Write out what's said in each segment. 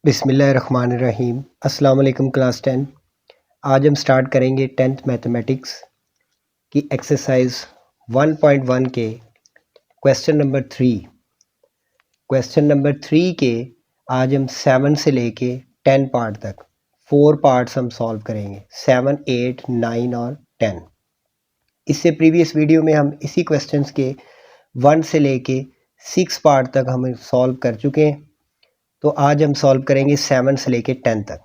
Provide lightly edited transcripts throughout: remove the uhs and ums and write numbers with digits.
बिस्मिल्लाहिर्रहमानिर्रहीम। अस्सलाम वालेकुम क्लास 10। आज हम स्टार्ट करेंगे 10th मैथमेटिक्स की एक्सरसाइज 1.1 के क्वेश्चन नंबर 3। क्वेश्चन नंबर 3 के आज हम 7 से लेके 10 पार्ट तक 4 पार्ट्स हम सॉल्व करेंगे, 7, 8, 9 और 10। इससे प्रीवियस वीडियो में हम इसी क्वेश्चंस के 1 से लेके 6 पार्ट तक हम सॉल्व कर चुके हैं। तो आज हम सॉल्व करेंगे 7 से लेके 10 तक।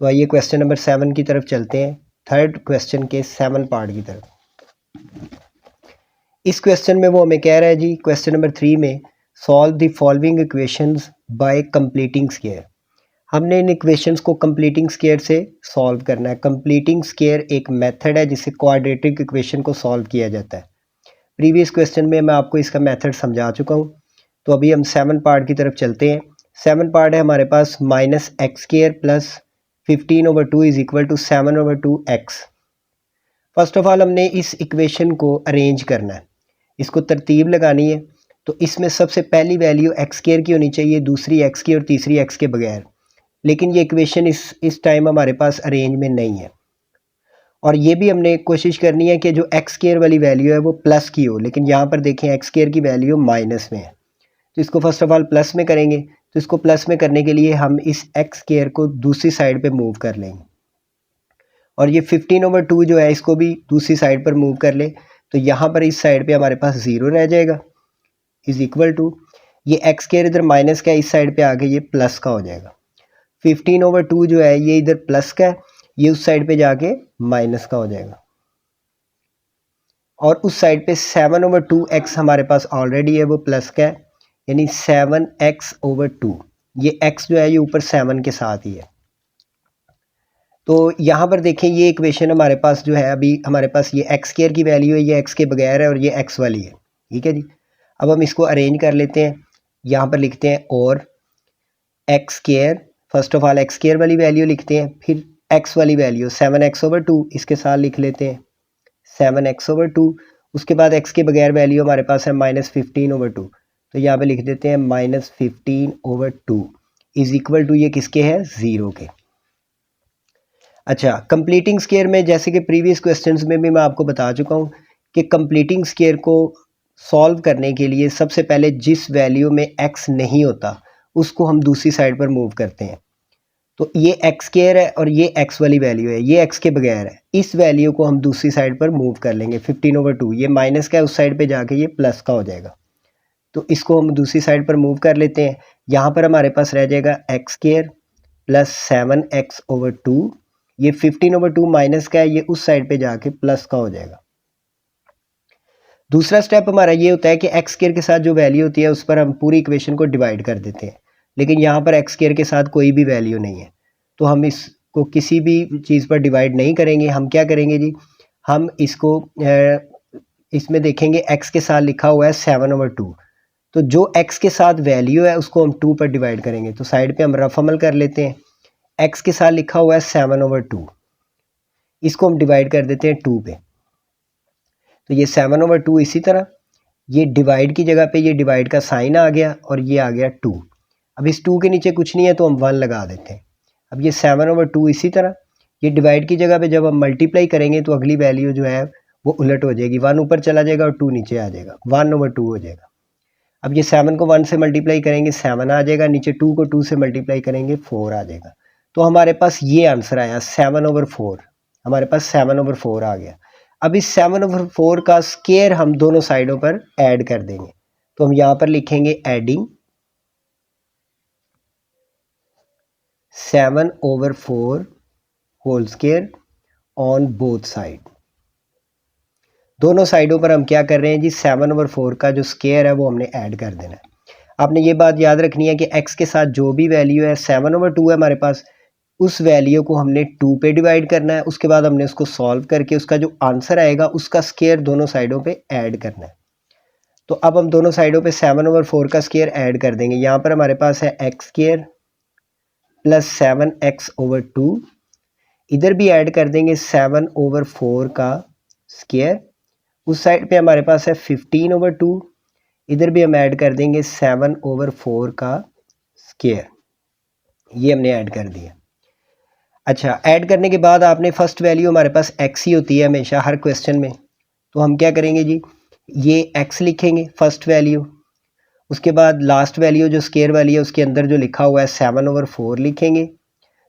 तो आइए क्वेश्चन नंबर 7 की तरफ चलते हैं, थर्ड क्वेश्चन के 7 पार्ट की तरफ। इस क्वेश्चन में वो हमें कह रहा है जी, क्वेश्चन नंबर 3 में solve the following equations bye completing square. हमने इन इक्वेशंस को कंप्लीटिंग स्क्वायर से सॉल्व करना है। कंप्लीटिंग स्क्वायर एक मेथड है जिससे क्वाड्रेटिक इक्वेशन को सॉल्व किया जाता है। प्रीवियस क्वेश्चन में मैं आपको इसका मेथड समझा चुका हूँ। तो अभी हम 7 पार्ट की तरफ चलते हैं। 7 पार्ट है हमारे पास -x² plus 15/2 is equal to 7/2 x। First of all हमने इस इक्वेशन को अरेंज करना है, इसको तरतीब लगानी है। तो इसमें सबसे पहली वैल्यू x² की होनी चाहिए, दूसरी x की और तीसरी x के बगैर। लेकिन ये इक्वेशन इस टाइम हमारे पास अरेंज में नहीं है। और ये भी हमने कोशिश करनी है कि जो x² वाली वैल्यू है वो प्लस की हो, लेकिन यहाँ पर देखें x² की वैल्यू माइनस में है। तो इसको फर्स्ट ऑफ ऑल प्लस में करेंगे। तो इसको प्लस में करने के लिए हम इस x² को दूसरी साइड पे मूव कर लेंगे, और ये 15/2 जो है इसको भी दूसरी साइड पर मूव कर ले। तो यहाँ पर इस साइड पे हमारे पास 0 रह जाएगा, इज इक्वल टू ये x² इधर माइनस का है, इस साइड पे आके ये प्लस का हो जाएगा। 15/2 जो है ये इधर प्लस का है, ये उस साइड पे जाके माइनस का हो जाएगा। और उस साइड पे 7/2x हमारे पास ऑलरेडी है, वो प्लस का है, यानी 7x/2। ये x जो है ये ऊपर 7 के साथ ही है। तो यहाँ पर देखें ये इक्वेशन हमारे पास जो है, अभी हमारे पास ये x² की वैल्यू है, ये x के बगैर है, और ये x वाली है। ठीक है जी। अब हम इसको अरेंज कर लेते हैं। यहाँ पर लिखते हैं और x², first of all x² वाली वैल्यू लिखते हैं, फिर x वाली वैल्यू 7x/2 इसके साथ लिख लेते हैं 7x/2। उसके बाद x के बगैर वैल्यू हमारे पास है -15/2। तो यहाँ पे लिख देते हैं -15/2 इज इक्वल टू ये किसके है, 0 के। अच्छा, कंप्लीटिंग स्क्वायर में जैसे कि प्रीवियस क्वेश्चंस में भी मैं आपको बता चुका हूँ कि कंप्लीटिंग स्क्वायर को सॉल्व करने के लिए सबसे पहले जिस वैल्यू में x नहीं होता उसको हम दूसरी साइड पर मूव करते हैं। तो ये x² है और ये x वाली वैल्यू है, ये x के बगैर है, इस वैल्यू को हम दूसरी साइड पर मूव कर लेंगे। 15/2 ये माइनस का है, उस साइड पे जाके ये प्लस का हो जाएगा। तो इसको हम दूसरी साइड पर मूव कर लेते हैं। यहाँ पर हमारे पास रह जाएगा x² प्लस 7x/2। ये 15/2 माइनस का है, ये उस साइड पे जाके प्लस का हो जाएगा। दूसरा स्टेप हमारा ये होता है कि x² के साथ जो वैल्यू होती है उस पर हम पूरी इक्वेशन को डिवाइड कर देते हैं। लेकिन यहाँ पर x² के साथ कोई भी वैल्यू नहीं है, तो हम इसको किसी भी चीज़ पर डिवाइड नहीं करेंगे। हम क्या करेंगे जी, हम इसको इसमें देखेंगे x के साथ लिखा हुआ है 7/2। तो जो x के साथ वैल्यू है उसको हम 2 पर डिवाइड करेंगे। तो साइड पे हम रफ अमल कर लेते हैं। x के साथ लिखा हुआ है 7/2, इसको हम डिवाइड कर देते हैं 2 पे। तो ये 7/2 इसी तरह, ये डिवाइड की जगह पे ये डिवाइड का साइन आ गया और ये आ गया 2। अब इस 2 के नीचे कुछ नहीं है तो हम 1 लगा देते हैं। अब ये 7/2 इसी तरह, ये डिवाइड की जगह पे जब हम मल्टीप्लाई करेंगे तो अगली वैल्यू जो है वो उलट हो जाएगी, 1 ऊपर चला जाएगा और 2 नीचे आ जाएगा, 1/2 हो जाएगा। अब ये 7 को 1 से मल्टीप्लाई करेंगे 7 आ जाएगा, नीचे 2 को 2 से मल्टीप्लाई करेंगे 4 आ जाएगा। तो हमारे पास ये आंसर आया 7/4, हमारे पास 7/4 आ गया। अब इस 7/4 का स्क्वायर हम दोनों साइडों पर ऐड कर देंगे। तो हम यहाँ पर लिखेंगे adding 7/4 whole square on both side. दोनों साइडों पर हम क्या कर रहे हैं जी, 7/4 का जो स्क्वायर है वो हमने ऐड कर देना है। आपने ये बात याद रखनी है कि x के साथ जो भी वैल्यू है 7/2 है हमारे पास, उस वैल्यू को हमने 2 पे डिवाइड करना है। उसके बाद हमने उसको सॉल्व करके उसका जो आंसर आएगा उसका स्क्वायर दोनों साइडों पे ऐड करना है। तो अब हम दोनों साइडों पे 7/4 का स्क्वायर ऐड कर देंगे। यहाँ पर हमारे पास है x² प्लस 7x/2, इधर भी ऐड कर देंगे 7/4 का स्क्वायर। उस साइड पे हमारे पास है 15/2, इधर भी हम ऐड कर देंगे 7/4 का स्क्वायर। ये हमने ऐड कर दिया। अच्छा, ऐड करने के बाद आपने फर्स्ट वैल्यू हमारे पास x ही होती है हमेशा हर क्वेश्चन में, तो हम क्या करेंगे जी, ये x लिखेंगे फर्स्ट वैल्यू, उसके बाद लास्ट वैल्यू जो स्केयर वाली है उसके अंदर जो लिखा हुआ है 7/4 लिखेंगे।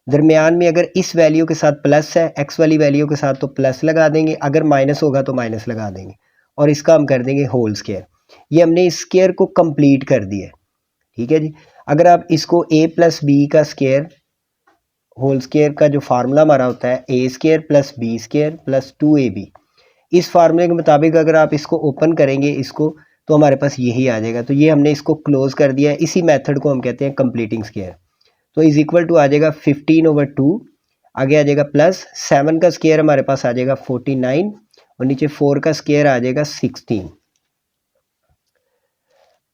दरमियान में अगर इस वैल्यू के साथ प्लस है, x वाली वैल्यू के साथ तो प्लस लगा देंगे, अगर माइनस होगा तो माइनस लगा देंगे, और इसका हम कर देंगे होल स्केयर। ये हमने इस स्केयर को कंप्लीट कर दिया है, ठीक है जी। अगर आप इसको a प्लस बी का स्केयर, होल स्केयर का जो फार्मूला हमारा होता है a square plus B square plus 2ab, इस फार्मूले के मुताबिक अगर आप इसको ओपन करेंगे इसको, तो हमारे पास यही आ जाएगा। तो ये हमने इसको क्लोज कर दिया है, इसी मेथड को हम कहते हैं कंप्लीटिंग स्केयर। तो इज इक्वल टू आ जाएगा 15/2, आगे आ जाएगा प्लस 7 का स्केयर हमारे पास आ जाएगा 49, और नीचे 4 का स्केयर आ जाएगा 16।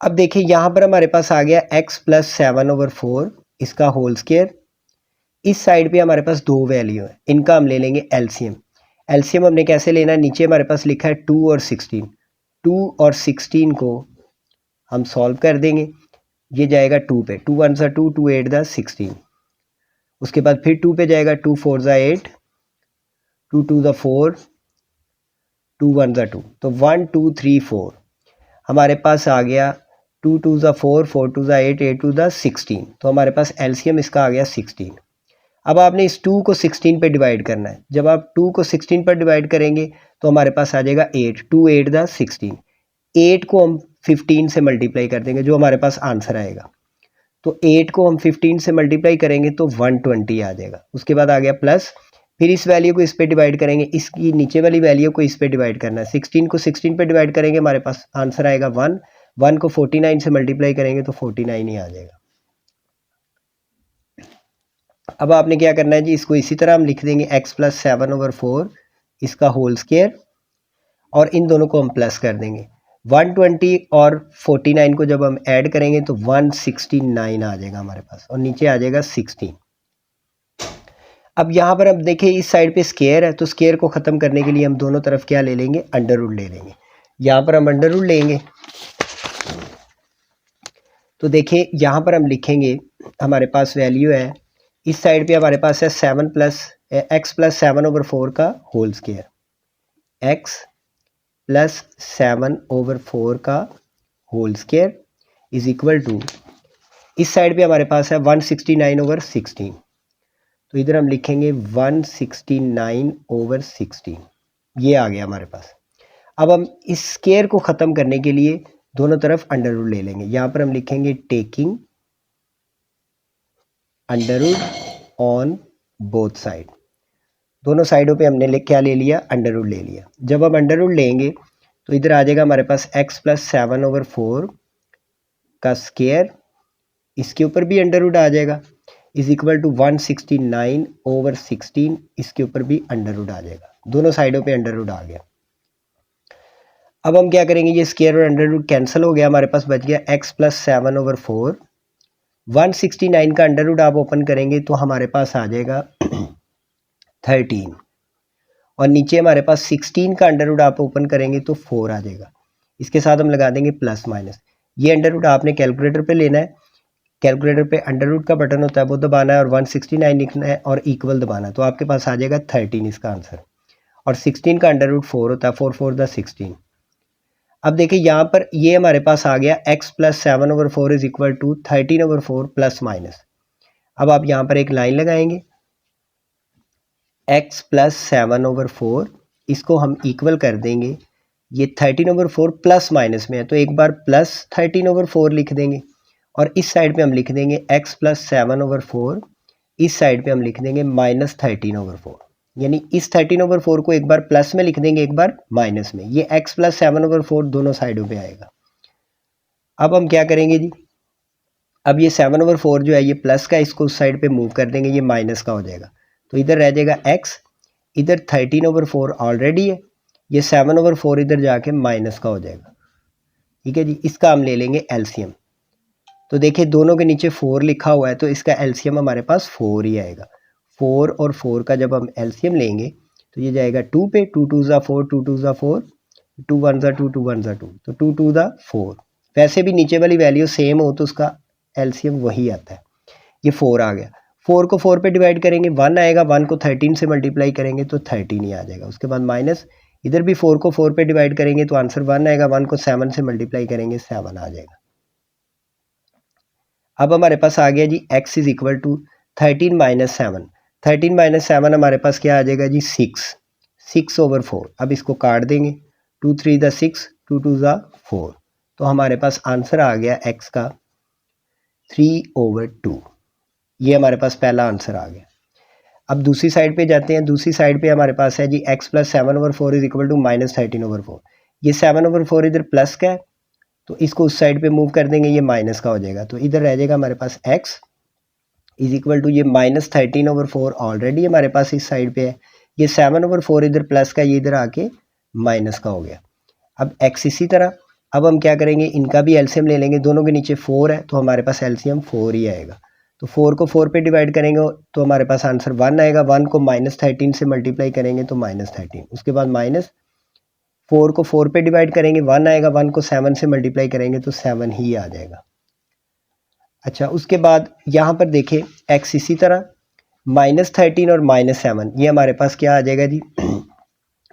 अब देखिए यहाँ पर हमारे पास आ गया x प्लस 7/4 इसका होल स्केयर। इस साइड पे हमारे पास दो वैल्यू है, इनका हम ले लेंगे एलसीएम। एलसीएम हमने कैसे लेना है, नीचे हमारे पास लिखा है 2 और 16। 2 और 16 को हम सॉल्व कर देंगे, ये जाएगा 2 पे, 2 1 2, 2 8 16। उसके बाद फिर 2 पे जाएगा, 2 4 8, 2 2 4, 2 1 2, तो 1 2 3 4 हमारे पास आ गया। 2 2 4, 4 2 8, 8 2 16, तो हमारे पास एलसीएम इसका आ गया 16। अब आपने इस 2 को 16 पे डिवाइड करना है। जब आप 2 को 16 पर डिवाइड करेंगे तो हमारे पास आ जाएगा 8, 2 8 16। 8 को हम 15 से मल्टीप्लाई कर देंगे, जो हमारे पास आंसर आएगा। तो 8 को हम 15 से मल्टीप्लाई करेंगे तो 120 आ जाएगा। उसके बाद आ गया प्लस, फिर इस वैल्यू को इस पे डिवाइड करेंगे, इसकी नीचे वाली वैल्यू को इस पे डिवाइड करना है। 16 को 16 पे डिवाइड करेंगे, हमारे पास आंसर आएगा 1। 1 को 49 से मल्टीप्लाई करेंगे तो 49 ही आ जाएगा। अब आपने क्या करना है जी, इसको इसी तरह हम लिख देंगे x प्लस 7/4 इसका होल स्केयर, और इन दोनों को हम प्लस कर देंगे। 120 और 49 को जब हम ऐड करेंगे तो 169 आ जाएगा हमारे पास, और नीचे आ जाएगा 16। अब यहाँ पर अब देखिए इस साइड पे स्केयर है, तो स्केयर को ख़त्म करने के लिए हम दोनों तरफ क्या ले लेंगे, अंडर रूट ले लेंगे। यहाँ पर हम अंडर रूट लेंगे, तो देखिए यहाँ पर हम लिखेंगे, हमारे पास वैल्यू है, इस साइड पे हमारे पास है 7 प्लस x प्लस 7/4 का होल स्केयर, x प्लस 7/4 का whole square is equal to, इस साइड पे हमारे पास है 169/16, तो इधर हम लिखेंगे 169/16, ये आ गया हमारे पास। अब हम इस स्केयर को ख़त्म करने के लिए दोनों तरफ अंडर रूट ले लेंगे। यहाँ पर हम लिखेंगे taking under root on both side, दोनों साइडों पे हमने क्या ले लिया, अंडर रूट ले लिया। जब हम अंडर रूट लेंगे तो इधर आ जाएगा हमारे पास x प्लस 7/4 का स्केयर, इसके ऊपर भी अंडर रूट आ जाएगा, इज इक्वल टू 169/16, इसके ऊपर भी अंडर रूट आ जाएगा, दोनों साइडों पे अंडर रूट आ गया। अब हम क्या करेंगे, ये स्केयर और अंडर रूट कैंसिल हो गया, हमारे पास बच गया x प्लस 7/4। 169 का अंडर रूट आप ओपन करेंगे तो हमारे पास आ जाएगा 13, और नीचे हमारे पास 16 का अंडर रूट आप ओपन करेंगे तो 4 आ जाएगा। इसके साथ हम लगा देंगे प्लस माइनस। ये अंडर रूट आपने कैलकुलेटर पे लेना है, कैलकुलेटर पे अंडर रूट का बटन होता है वो दबाना है, और 169 लिखना है और इक्वल दबाना है, तो आपके पास आ जाएगा 13 इसका आंसर। और 16 का अंडर रूट 4 होता है, 4 4 16। अब देखिए यहाँ पर ये हमारे पास आ गया x plus 7/4 is equal to 13/4 plus minus. अब आप यहाँ पर एक लाइन लगाएंगे, x प्लस 7/4 इसको हम इक्वल कर देंगे, ये 13/4 प्लस माइनस में है तो एक बार प्लस 13/4 लिख देंगे, और इस साइड पे हम लिख देंगे x प्लस 7/4, इस साइड पे हम लिख देंगे माइनस 13/4, यानी इस 13/4 को एक बार प्लस में लिख देंगे, एक बार माइनस में। ये x प्लस 7/4 दोनों साइडों पे आएगा। अब हम क्या करेंगे जी, अब ये 7/4 जो है ये प्लस का, इसको उस साइड पे मूव कर देंगे, ये माइनस का हो जाएगा, तो इधर रह जाएगा x, इधर 13/4 ऑलरेडी है, ये 7/4 इधर जाके माइनस का हो जाएगा। ठीक है जी, इसका हम ले लेंगे एलसीएम। तो देखिए दोनों के नीचे 4 लिखा हुआ है, तो इसका एलसीएम हमारे पास 4 ही आएगा। 4 और 4 का जब हम एलसीएम लेंगे तो ये जाएगा 2 पे, 2 2 4, 2 2 4, 2 1 2, 2 1 2, तो 2 2 4। वैसे भी नीचे वाली वैल्यू सेम हो तो उसका एलसीएम वही आता है, ये 4 आ गया। 4 को 4 पे डिवाइड करेंगे 1 आएगा, 1 को 13 से मल्टीप्लाई करेंगे तो 13 ही आ जाएगा। उसके बाद माइनस, इधर भी 4 को 4 पे डिवाइड करेंगे तो आंसर 1 आएगा, 1 को 7 से मल्टीप्लाई करेंगे 7 आ जाएगा। अब हमारे पास आ गया जी x is equal to 13 minus 7। 13 minus 7 हमारे पास क्या आ जाएगा जी 6/4। अब इसको काट देंगे, 2 3 द 6, 2 2 द 4, तो हमारे पास आंसर आ गया x का 3/2। ये हमारे पास पहला आंसर आ गया। अब दूसरी साइड पे जाते हैं। दूसरी साइड पे हमारे पास है जी x plus 7/4 is equal to minus 13/4। ये 7/4 इधर प्लस का है तो इसको उस साइड पे मूव कर देंगे, ये माइनस का हो जाएगा, तो इधर रह जाएगा हमारे पास x इज इक्वल टू ये माइनस 13/4 ऑलरेडी हमारे पास इस साइड पे है, ये 7/4 इधर प्लस का, ये इधर आके माइनस का हो गया। अब x इसी तरह, अब हम क्या करेंगे, इनका भी एलसीएम ले लेंगे। दोनों के नीचे 4 है तो हमारे पास एलसीएम 4 ही आएगा। तो 4 को 4 पे डिवाइड करेंगे तो हमारे पास आंसर 1 आएगा, 1 को माइनस 13 से मल्टीप्लाई करेंगे तो माइनस 13। उसके बाद माइनस 4 को 4 पे डिवाइड करेंगे 1 आएगा, 1 को 7 से मल्टीप्लाई करेंगे तो 7 ही आ जाएगा। अच्छा, उसके बाद यहाँ पर देखें x इसी तरह, माइनस 13 और माइनस 7, ये हमारे पास क्या आ जाएगा जी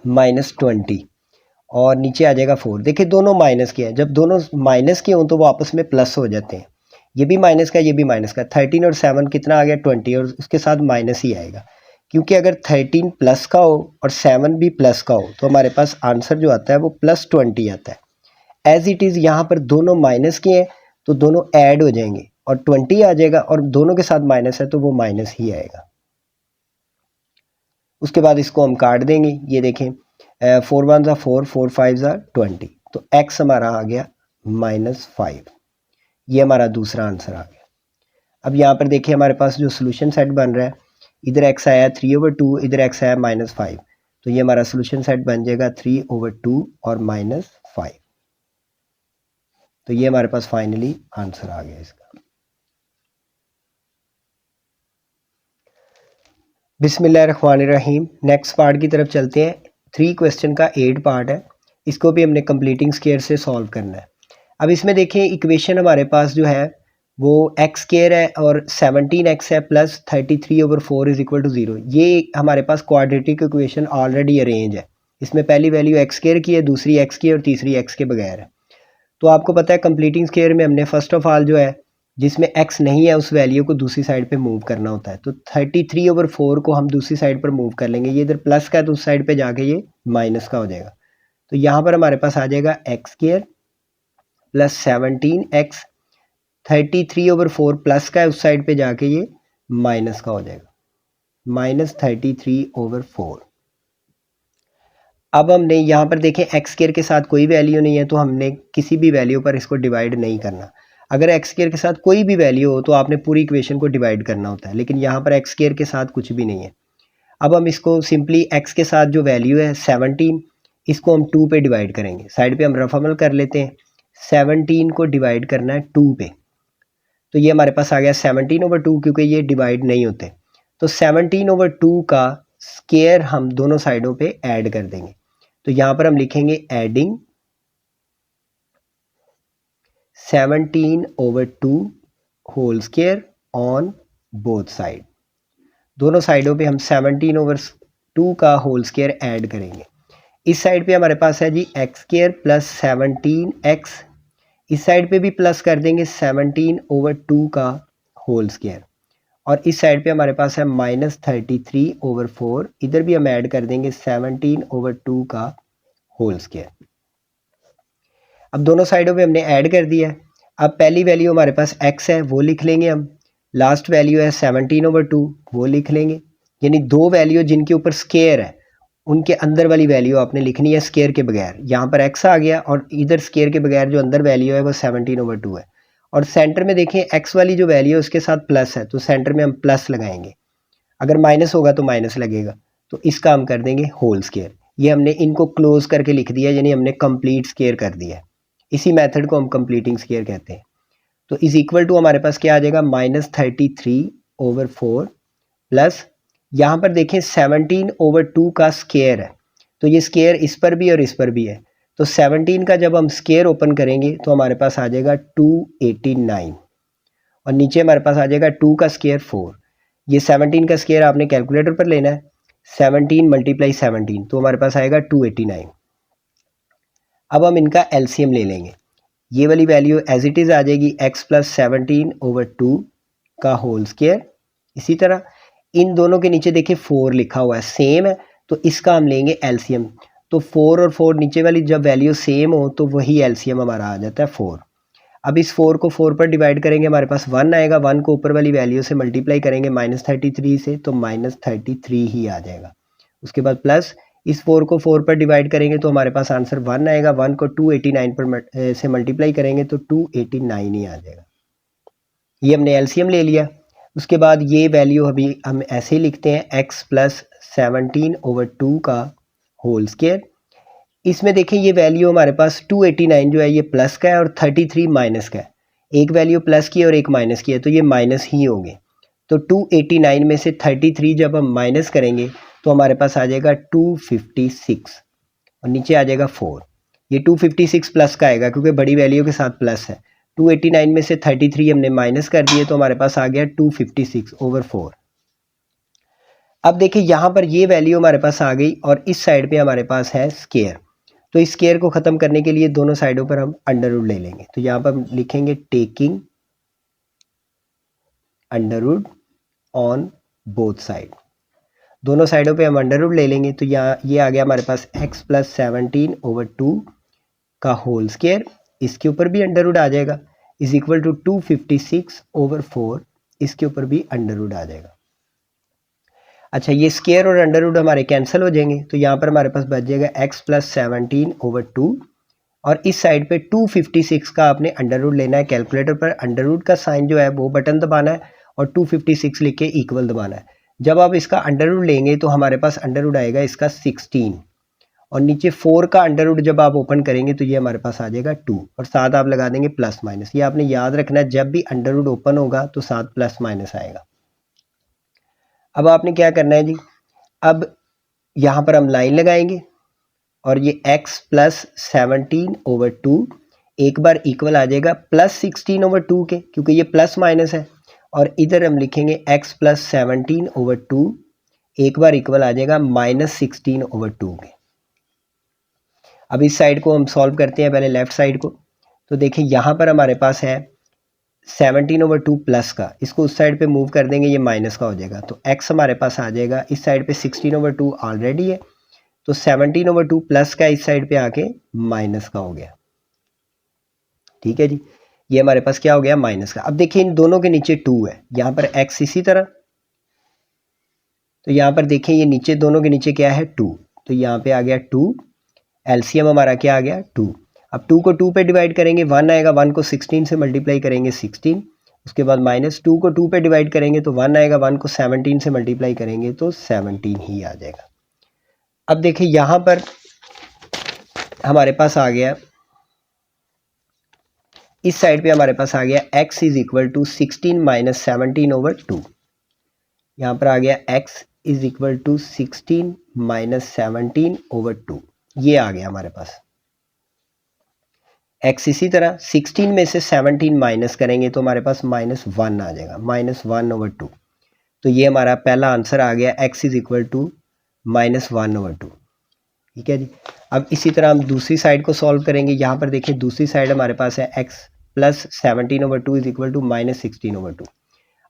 माइनस 20, और नीचे आ जाएगा 4। देखिए दोनों माइनस के हैं, जब दोनों माइनस के हों तो वो आपस में प्लस हो जाते हैं। ये भी माइनस का, ये भी माइनस का। 13 और 7 कितना आ गया 20, और उसके साथ माइनस ही आएगा, क्योंकि अगर 13 प्लस का हो और 7 भी प्लस का हो तो हमारे पास आंसर जो आता है वो +20 आता है। एज इट इज़ यहाँ पर दोनों माइनस के हैं तो दोनों ऐड हो जाएंगे और 20 आ जाएगा, और दोनों के साथ माइनस है तो वो माइनस ही आएगा। उसके बाद इसको हम काट देंगे, ये देखें 4 1 ज़ा 4, 4 5 ज़ा 20, तो x हमारा आ गया -5। ये हमारा दूसरा आंसर आ गया। अब यहाँ पर देखिए हमारे पास जो सोल्यूशन सेट बन रहा है, इधर x आया 3/2, इधर x आया -5, तो ये हमारा सोल्यूशन सेट बन जाएगा 3/2 और -5। तो ये हमारे पास फाइनली आंसर आ गया इसका। बिस्मिल्लाहिर्रहमानिर्रहीम। नेक्स्ट पार्ट की तरफ चलते हैं। 3 क्वेश्चन का 8 पार्ट है, इसको भी हमने कंप्लीटिंग स्क्वायर से सॉल्व करना है। अब इसमें देखें इक्वेशन हमारे पास जो है वो एक्स स्क्वायर है और 17x है प्लस 33/4 इज इक्वल टू 0। ये हमारे पास क्वाड्रेटिक इक्वेशन ऑलरेडी अरेंज है। इसमें पहली वैल्यू एक्स स्क्वायर की है, दूसरी एक्स की है और तीसरी एक्स के बगैर है। तो आपको पता है कंप्लीटिंग स्क्वायर में हमने फर्स्ट ऑफ ऑल जो है जिसमें x नहीं है उस वैल्यू को दूसरी साइड पे मूव करना होता है। तो 33/4 को हम दूसरी साइड पर मूव कर लेंगे, ये इधर प्लस का है तो उस साइड पे जाके ये माइनस का हो जाएगा। तो यहाँ पर हमारे पास आ जाएगा x square plus 17x, 33/4 plus का है उस साइड पे जाके ये माइनस का हो जाएगा, -33/4। अब हमने यहाँ पर देखें एक्स स्क्वायर के साथ कोई वैल्यू नहीं है तो हमने किसी भी वैल्यू पर इसको डिवाइड नहीं करना। अगर एक्स स्क्वायर के साथ कोई भी वैल्यू हो तो आपने पूरी इक्वेशन को डिवाइड करना होता है, लेकिन यहाँ पर एक्स स्क्वायर के साथ कुछ भी नहीं है। अब हम इसको सिंपली एक्स के साथ जो वैल्यू है 17, इसको हम 2 पे डिवाइड करेंगे। साइड पे हम रफ अमल कर लेते हैं, 17 को डिवाइड करना है 2 पे, तो ये हमारे पास आ गया 17/2, क्योंकि ये डिवाइड नहीं होते। तो 17/2 का स्क्वायर हम दोनों साइडों पे ऐड कर देंगे। तो यहाँ पर हम लिखेंगे adding 17/2 whole square on both side. दोनों साइडों पे हम 17/2 का होल स्क्वायर ऐड करेंगे। इस साइड पे हमारे पास है जी एक्स स्क्वायर प्लस 17x, इस साइड पे भी प्लस कर देंगे 17/2 का होल स्क्वायर, और इस साइड पे हमारे पास है -33/4, इधर भी हम ऐड कर देंगे 17/2 का होल स्क्वायर। अब दोनों साइडों पे हमने ऐड कर दिया है। अब पहली वैल्यू हमारे पास x है वो लिख लेंगे हम, लास्ट वैल्यू है 17/2 वो लिख लेंगे। यानी दो वैल्यू जिनके ऊपर स्क्वायर है उनके अंदर वाली वैल्यू आपने लिखनी है स्क्वायर के बगैर। यहाँ पर x आ गया और इधर स्क्वायर के बगैर जो अंदर वैल्यू है वो 17/2 है, और सेंटर में देखें x वाली जो वैल्यू है उसके साथ प्लस है तो सेंटर में हम प्लस लगाएंगे, अगर माइनस होगा तो माइनस लगेगा, तो इसका हम कर देंगे होल स्क्वायर। ये हमने इनको क्लोज करके लिख दिया, यानी हमने कंप्लीट स्क्वायर कर दिया है। इसी मेथड को हम कंप्लीटिंग स्क्वायर कहते हैं। तो इज इक्वल टू हमारे पास क्या आ जाएगा -33/4 प्लस, यहाँ पर देखें 17/2 का स्क्वायर है तो ये स्क्वायर इस पर भी और इस पर भी है, तो 17 का जब हम स्क्वायर ओपन करेंगे तो हमारे पास आ जाएगा 289, और नीचे हमारे पास आ जाएगा 2 का स्क्वायर 4। ये 17 का स्क्वायर आपने कैलकुलेटर पर लेना है, 17 मल्टीप्लाई 17 तो हमारे पास आएगा 289। अब हम इनका एलसीएम ले लेंगे, ये वाली वैल्यू एज इट इज़ आ जाएगी x प्लस 17/2 का होल स्क्वायर। इसी तरह इन दोनों के नीचे देखिए 4 लिखा हुआ है, सेम है, तो इसका हम लेंगे एलसीएम। तो 4 और 4 नीचे वाली जब वैल्यू सेम हो तो वही एलसीएम हमारा आ जाता है 4। अब इस 4 को 4 पर डिवाइड करेंगे, हमारे पास 1 आएगा, 1 को ऊपर वाली वैल्यू से मल्टीप्लाई करेंगे -33 से, तो -33 ही आ जाएगा। उसके बाद प्लस इस 4 को 4 पर डिवाइड करेंगे तो हमारे पास आंसर 1 आएगा, 1 को 289 पर से मल्टीप्लाई करेंगे तो 289 ही आ जाएगा। ये हमने एलसीएम ले लिया। उसके बाद ये वैल्यू अभी हम ऐसे ही लिखते हैं x प्लस 17/2 का होल स्क्वायर। इसमें देखें ये वैल्यू हमारे पास 289 जो है ये प्लस का है और 33 माइनस का है। एक वैल्यू प्लस की और एक माइनस की है, तो ये माइनस ही होंगे। तो 289 में से 33 जब हम माइनस करेंगे तो हमारे पास आ जाएगा 256 और नीचे आ जाएगा 4। ये 256 प्लस का आएगा क्योंकि बड़ी वैल्यू के साथ प्लस है। 289 में से 33 हमने माइनस कर दिए तो हमारे पास आ गया 256/4। अब देखिए यहाँ पर ये वैल्यू हमारे पास आ गई और इस साइड पे हमारे पास है स्क्वायर। तो इस स्क्वायर को ख़त्म करने के लिए दोनों साइडों पर हम अंडर रूट ले लेंगे। तो यहाँ पर हम लिखेंगे taking under root on both side. दोनों साइडों पे हम अंडर रूट ले लेंगे। तो यहाँ ये आ गया हमारे पास x प्लस 17/2 का होल स्क्वायर, इसके ऊपर भी अंडर रूट आ जाएगा, इज इक्वल टू 256/4, इसके ऊपर भी अंडर रूट आ जाएगा। अच्छा, ये स्क्वायर और अंडर रूट हमारे कैंसिल हो जाएंगे, तो यहाँ पर हमारे पास बच जाएगा x प्लस 17/2 और इस साइड पे 256 का आपने अंडर रूट लेना है। कैलकुलेटर पर अंडर रूट का साइन जो है वो बटन दबाना है और 256 लिख के इक्वल दबाना है। जब आप इसका अंडर रूट लेंगे तो हमारे पास अंडर रूट आएगा इसका 16 और नीचे 4 का अंडर रूट जब आप ओपन करेंगे तो ये हमारे पास आ जाएगा 2 और साथ आप लगा देंगे प्लस माइनस। ये आपने याद रखना है, जब भी अंडर रूट ओपन होगा तो साथ प्लस माइनस आएगा। अब आपने क्या करना है जी, अब यहाँ पर हम लाइन लगाएंगे और ये x प्लस 17/2 एक बार इक्वल आ जाएगा प्लस 16/2 के, क्योंकि ये प्लस माइनस है, और इधर हम लिखेंगे x प्लस 17/2 एक बार इक्वल आ जाएगा -16/2 के। अब इस साइड को हम सॉल्व करते हैं, पहले लेफ्ट साइड को। तो देखिए यहाँ पर हमारे पास है 17/2 प्लस का, इसको उस साइड पे मूव कर देंगे, ये माइनस का हो जाएगा, तो x हमारे पास आ जाएगा इस साइड पे 16/2 ऑलरेडी है, तो 17/2 प्लस का इस साइड पे आके माइनस का हो गया। ठीक है जी, ये हमारे पास क्या हो गया, माइनस का। अब देखिए इन दोनों के नीचे 2 है, यहाँ पर x इसी तरह, तो यहाँ पर देखिए ये नीचे दोनों के नीचे क्या है 2, तो यहाँ पे आ गया 2, एलसीएम हमारा क्या आ गया 2। अब 2 को 2 पे डिवाइड करेंगे 1 आएगा, 1 को 16 से मल्टीप्लाई करेंगे 16, उसके बाद माइनस 2 को 2 पे डिवाइड करेंगे तो 1 आएगा, 1 को 17 से मल्टीप्लाई करेंगे तो 17 ही आ जाएगा। अब देखिए यहाँ पर हमारे पास आ गया, इस साइड पे हमारे पास आ गया x is equal to 16 minus 17/2। यहाँ पर आ गया x is equal to 16 minus 17/2, ये आ गया हमारे पास x। इसी तरह 16 में से 17 माइनस करेंगे तो हमारे पास -1 आ जाएगा, -1/2। तो ये हमारा पहला आंसर आ गया, x इज इक्वल टू -1/2। ठीक है जी। अब इसी तरह हम दूसरी साइड को सॉल्व करेंगे। यहाँ पर देखिए दूसरी साइड हमारे पास है x plus 17/2 is equal to -16/2।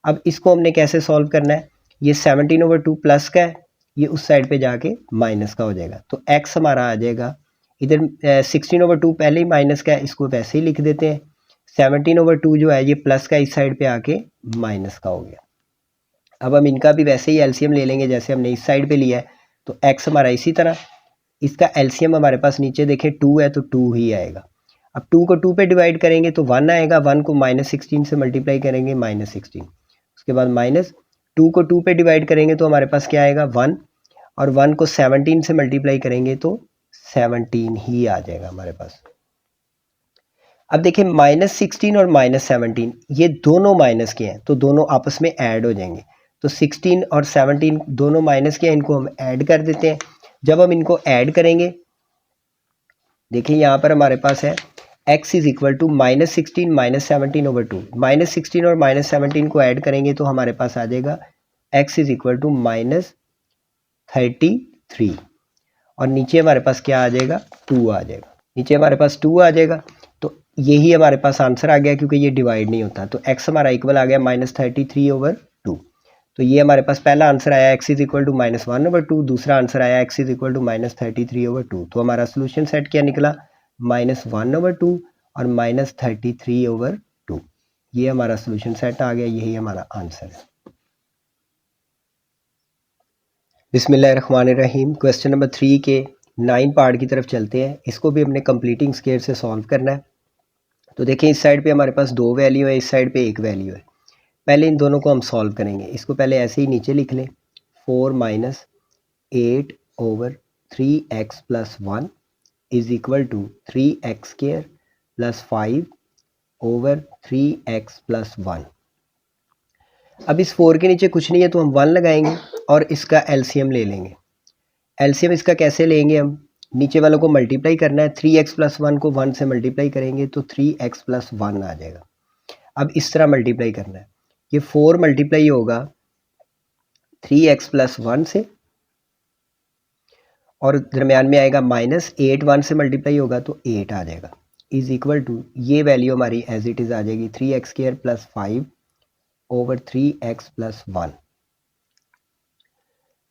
अब इसको हमने कैसे सॉल्व करना है, ये 17/2 प्लस का है, ये उस साइड पे जाके माइनस का हो जाएगा, तो x हमारा आ जाएगा इधर 16/2 पहले ही माइनस का है, इसको वैसे ही लिख देते हैं। 17/2 जो है ये प्लस का इस साइड पे आके माइनस का हो गया। अब हम इनका भी वैसे ही एलसीएम ले लेंगे जैसे हमने इस साइड पे लिया है, तो x हमारा इसी तरह, इसका एलसीएम हमारे पास नीचे देखें 2 है तो 2 ही आएगा। अब 2 को 2 पे डिवाइड करेंगे तो 1 आएगा, 1 को -16 से मल्टीप्लाई करेंगे -16, उसके बाद माइनस 2 को 2 पे डिवाइड करेंगे तो हमारे पास क्या आएगा 1, और 1 को 17 से मल्टीप्लाई करेंगे तो 17 ही आ जाएगा हमारे पास। अब देखिए -16 और -17 ये दोनों माइनस के हैं, तो दोनों आपस में ऐड हो जाएंगे। तो 16 और 17 दोनों माइनस के हैं, इनको हम ऐड कर देते हैं। जब हम इनको ऐड करेंगे, देखिए यहाँ पर हमारे पास है x इज इक्वल टू -16 -17/2। -16 और -17 को ऐड करेंगे तो हमारे पास आ जाएगा x इज इक्वल टू -33 और नीचे हमारे पास क्या आ जाएगा 2 आ जाएगा, नीचे हमारे पास 2 आ जाएगा। तो यही हमारे पास आंसर आ गया क्योंकि ये डिवाइड नहीं होता। तो x हमारा इक्वल आ गया -33/2। तो ये हमारे पास पहला आंसर आया x इज इक्वल टू -1/2, दूसरा आंसर आया x इज इक्वल टू -33/2। तो हमारा सोल्यूशन सेट क्या निकला -1/2 और -33/2। ये हमारा सोल्यूशन सेट आ गया, यही हमारा आंसर है। बिस्मिल्लाहिर्रहमानिर्रहीम। क्वेश्चन नंबर 3 के 9 पार्ट की तरफ चलते हैं। इसको भी अपने कंप्लीटिंग स्केयर से सॉल्व करना है। तो देखिए इस साइड पे हमारे पास 2 वैल्यू है, इस साइड पे 1 वैल्यू है। पहले इन दोनों को हम सॉल्व करेंगे। इसको पहले ऐसे ही नीचे लिख लें, 4 - 8/3x + 1 is equal to 3x² + 5/3x + 1। अब इस 4 के नीचे कुछ नहीं है तो हम 1 लगाएंगे और इसका एलसीएम ले लेंगे। एलसीएम इसका कैसे लेंगे, हम नीचे वालों को मल्टीप्लाई करना है। 3x + 1 को 1 से मल्टीप्लाई करेंगे तो 3x + 1 आ जाएगा। अब इस तरह मल्टीप्लाई करना है, ये 4 मल्टीप्लाई होगा 3x + 1 से और दरमियान में आएगा -8 1 से मल्टीप्लाई होगा तो 8 आ जाएगा, इज इक्वल टू ये वैल्यू हमारी एज इट इज़ आ जाएगी 3x² + 5/3x + 1।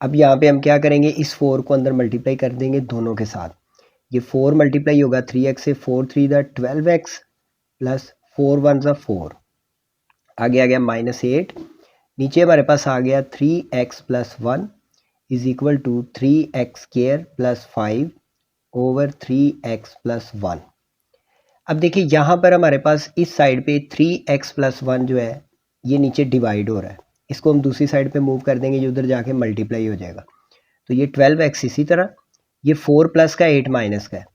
अब यहाँ पे हम क्या करेंगे, इस 4 को अंदर मल्टीप्लाई कर देंगे दोनों के साथ। ये 4 मल्टीप्लाई होगा 3x से, 4 3 12x + 4 1 4, आगे आ गया -8, नीचे हमारे पास आ गया 3x + 1 is equal to 3x² + 5/3x + 1। अब देखिए यहाँ पर हमारे पास इस साइड पे 3x + 1 जो है ये नीचे डिवाइड हो रहा है, इसको हम दूसरी साइड पे मूव कर देंगे, ये उधर जाके मल्टीप्लाई हो जाएगा। तो ये 12x इसी तरह, ये 4 प्लस का 8 माइनस का है,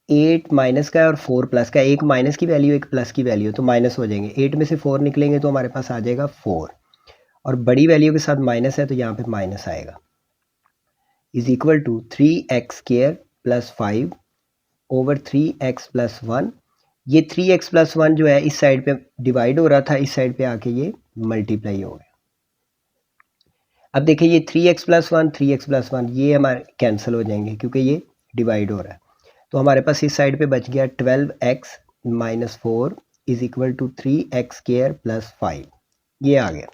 8 माइनस का है और 4 प्लस का, एक माइनस की वैल्यू एक प्लस की वैल्यू, तो माइनस हो जाएंगे। 8 में से 4 निकलेंगे तो हमारे पास आ जाएगा 4 और बड़ी वैल्यू के साथ माइनस है तो यहाँ पे माइनस आएगा, is equal to 3x² + 5/3x + 1। ये 3x + 1 जो है इस साइड पे डिवाइड हो रहा था, इस साइड पे आके ये मल्टीप्लाई हो गया। अब देखिए ये 3x + 1 3x + 1 ये हमारे कैंसिल हो जाएंगे क्योंकि ये डिवाइड हो रहा है। तो हमारे पास इस साइड पे बच गया 12x - 4 is equal to 3x² + 5, ये आ गया।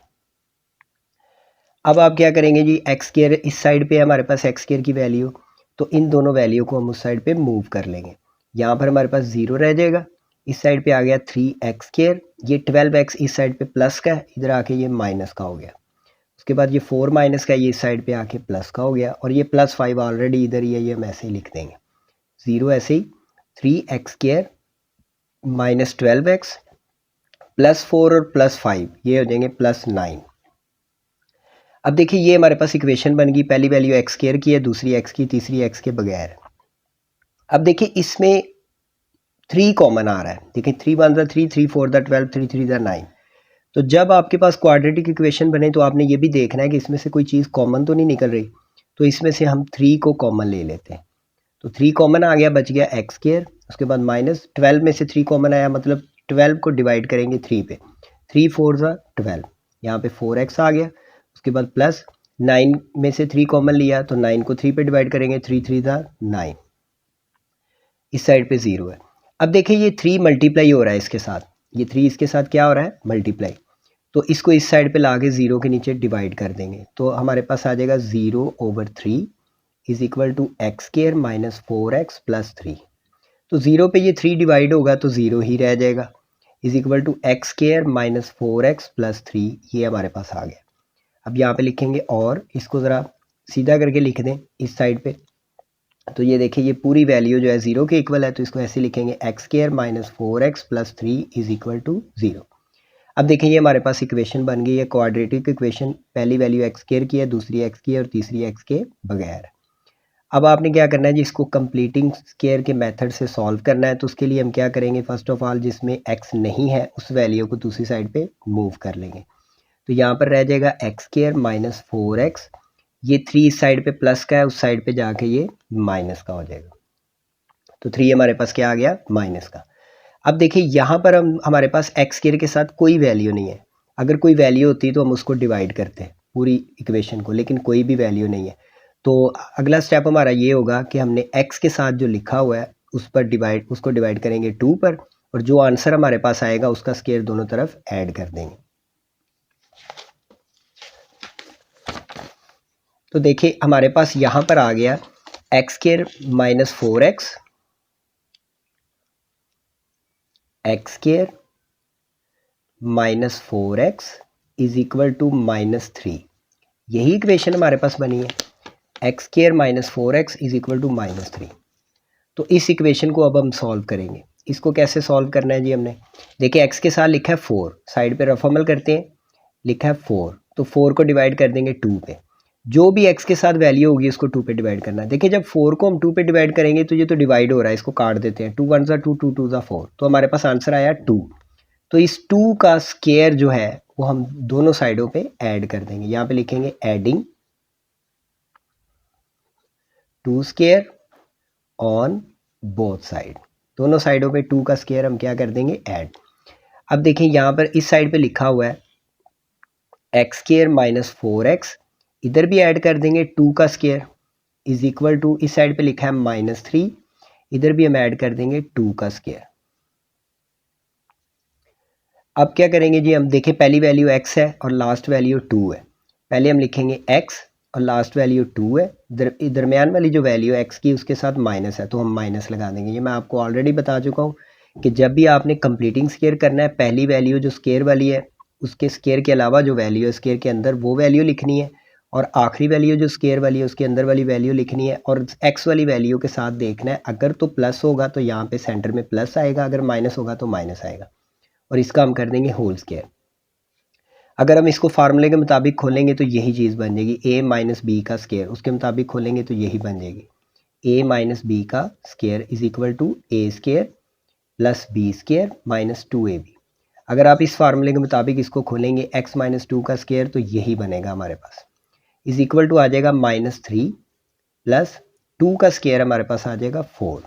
अब आप क्या करेंगे जी, x² इस साइड पे हमारे पास x² की वैल्यू, तो इन दोनों वैल्यू को हम उस साइड पे मूव कर लेंगे। यहाँ पर हमारे पास 0 रह जाएगा, इस साइड पे आ गया 3x², ये 12x इस साइड पे प्लस का है, इधर आके ये माइनस का हो गया। उसके बाद ये 4 माइनस का, ये इस साइड पे आके प्लस का हो गया और ये +5 ऑलरेडी इधर ही है, ये हम ऐसे ही लिख देंगे। 0 ऐसे ही, 3x² - 12x +4 और +5 ये हो जाएंगे +9। अब देखिए ये हमारे पास इक्वेशन बन गई, पहली वैल्यू x² की है, दूसरी x की, तीसरी x के बगैर। अब देखिए इसमें 3 कॉमन आ रहा है, देखिए 3 1 3 3 4 12 3 3 9। तो जब आपके पास क्वाड्रेटिक इक्वेशन बने तो आपने ये भी देखना है कि इसमें से कोई चीज़ कॉमन तो नहीं निकल रही, तो इसमें से हम 3 को कॉमन ले लेते हैं। तो 3 कॉमन आ गया, बच गया x², उसके बाद -12 में से 3 कॉमन आया, मतलब 12 को डिवाइड करेंगे 3 पे, 3 4 12, यहाँ पे 4x आ गया। उसके बाद +9 में से 3 कॉमन लिया तो 9 को 3 पे डिवाइड करेंगे, 3 3 9, इस साइड पे 0 है। अब देखिए ये 3 मल्टीप्लाई हो रहा है इसके साथ, ये 3 इसके साथ क्या हो रहा है, मल्टीप्लाई। तो इसको इस साइड पे लाके 0 के नीचे डिवाइड कर देंगे तो हमारे पास आ जाएगा 0/3 is equal to x² - 4x + 3। तो 0 पे ये 3 डिवाइड होगा तो 0 ही रह जाएगा, is equal to x² - 4x + 3, ये हमारे पास आ गया। अब यहाँ पे लिखेंगे और इसको ज़रा सीधा करके लिख दें इस साइड पे, तो ये देखिए ये पूरी वैल्यू जो है 0 के इक्वल है, तो इसको ऐसे लिखेंगे x² - 4x + 3 is equal to 0। अब देखें ये हमारे पास इक्वेशन बन गई है क्वाड्रेटिक इक्वेशन, पहली वैल्यू x² की है, दूसरी x की है और तीसरी x के बगैर। अब आपने क्या करना है जी, इसको कंप्लीटिंग स्क्वायर के मेथड से सॉल्व करना है। तो उसके लिए हम क्या करेंगे, फर्स्ट ऑफ ऑल जिसमें x नहीं है उस वैल्यू को दूसरी साइड पे मूव कर लेंगे। तो यहाँ पर रह जाएगा x² - 4x, ये 3 इस साइड पे प्लस का है, उस साइड पे जाके ये माइनस का हो जाएगा। तो 3 हमारे पास क्या आ गया, माइनस का। अब देखिए यहाँ पर हमारे पास x² के साथ कोई वैल्यू नहीं है, अगर कोई वैल्यू होती तो हम उसको डिवाइड करते हैं, पूरी इक्वेशन को, लेकिन कोई भी वैल्यू नहीं है। तो अगला स्टेप हमारा ये होगा कि हमने x के साथ जो लिखा हुआ है उसको डिवाइड करेंगे 2 पर, और जो आंसर हमारे पास आएगा उसका स्क्वायर दोनों तरफ ऐड कर देंगे। तो देखिए हमारे पास यहाँ पर आ गया x square minus 4x, x square minus 4x is equal to -3। यही इक्वेशन हमारे पास बनी है, x square minus 4x is equal to -3। तो इस इक्वेशन को अब हम सॉल्व करेंगे। इसको कैसे सॉल्व करना है जी? हमने देखिए x के साथ लिखा है 4, साइड पे रफ अमल करते हैं, लिखा है 4, तो 4 को डिवाइड कर देंगे 2 पे। जो भी x के साथ वैल्यू होगी उसको 2 पे डिवाइड करना है। देखिए जब 4 को हम 2 पे डिवाइड करेंगे तो ये तो डिवाइड हो रहा है, इसको काट देते हैं, 2 1 ज़ा 2, 2 2 ज़ा 4, तो हमारे पास आंसर आया 2। तो इस 2 का स्क्वायर जो है वो हम दोनों साइडों पे ऐड कर देंगे। यहाँ पे लिखेंगे adding 2 square on both side, दोनों साइडों पे 2 का स्क्वायर हम क्या कर देंगे? ऐड। अब देखें यहाँ पर इस साइड पे लिखा हुआ है एक्स स्क्वायर माइनस 4x, इधर भी ऐड कर देंगे 2 का स्क्वायर इज इक्वल टू, इस साइड पे लिखा है -3, इधर भी हम ऐड कर देंगे 2 का स्क्वायर। अब क्या करेंगे जी? हम देखें पहली वैल्यू x है और लास्ट वैल्यू 2 है। पहले हम लिखेंगे x और लास्ट वैल्यू 2 है, दरमियान वाली जो वैल्यू x की उसके साथ माइनस है, तो हम माइनस लगा देंगे। ये मैं आपको ऑलरेडी बता चुका हूँ कि जब भी आपने कंप्लीटिंग स्क्वायर करना है, पहली वैल्यू जो स्क्वायर वाली है उसके स्क्वायर के अलावा जो वैल्यू है स्क्वायर के अंदर वो वैल्यू लिखनी है, और आखिरी वैल्यू जो स्क्वायर वाली है उसके अंदर वाली वैल्यू लिखनी है, और x वाली वैल्यू के साथ देखना है, अगर तो प्लस होगा तो यहाँ पे सेंटर में प्लस आएगा, अगर माइनस होगा तो माइनस आएगा, और इसका हम कर देंगे होल स्क्वायर। अगर हम इसको फार्मूले के मुताबिक खोलेंगे तो यही चीज़ बन जाएगी, a माइनस बी का स्क्वायर, उसके मुताबिक खोलेंगे तो यही बन जाएगी, a माइनस बी का square is equal to a square plus B square minus 2ab। अगर आप इस फार्मूले के मुताबिक इसको खोलेंगे x माइनस 2 का स्क्वायर तो यही बनेगा हमारे पास, इज इक्वल टू आ जाएगा -3 प्लस 2 का स्क्वायर हमारे पास आ जाएगा 4।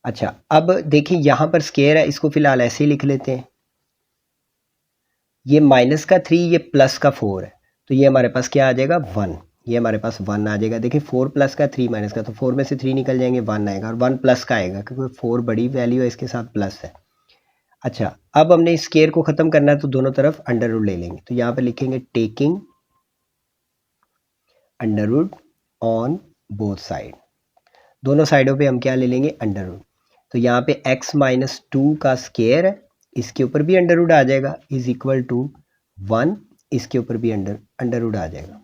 अच्छा अब देखिए यहाँ पर स्क्वायर है, इसको फिलहाल ऐसे ही लिख लेते हैं, ये माइनस का 3, ये प्लस का 4 है, तो ये हमारे पास क्या आ जाएगा? 1। ये हमारे पास 1 आ जाएगा। देखिए 4 प्लस का 3 माइनस का, तो 4 में से 3 निकल जाएंगे, 1 आएगा, और 1 प्लस का आएगा क्योंकि 4 बड़ी वैल्यू है, इसके साथ प्लस है। अच्छा अब हमने इस स्क्वायर को ख़त्म करना है तो दोनों तरफ अंडर रूट ले लेंगे, तो यहाँ पे लिखेंगे taking under root on both side, दोनों साइडों पे हम क्या ले लेंगे? Under root. तो यहाँ पे x माइनस 2 का स्क्वायर है, इसके ऊपर भी अंडर रूट आ जाएगा, इज इक्वल टू 1, इसके ऊपर भी अंडर रूट आ जाएगा।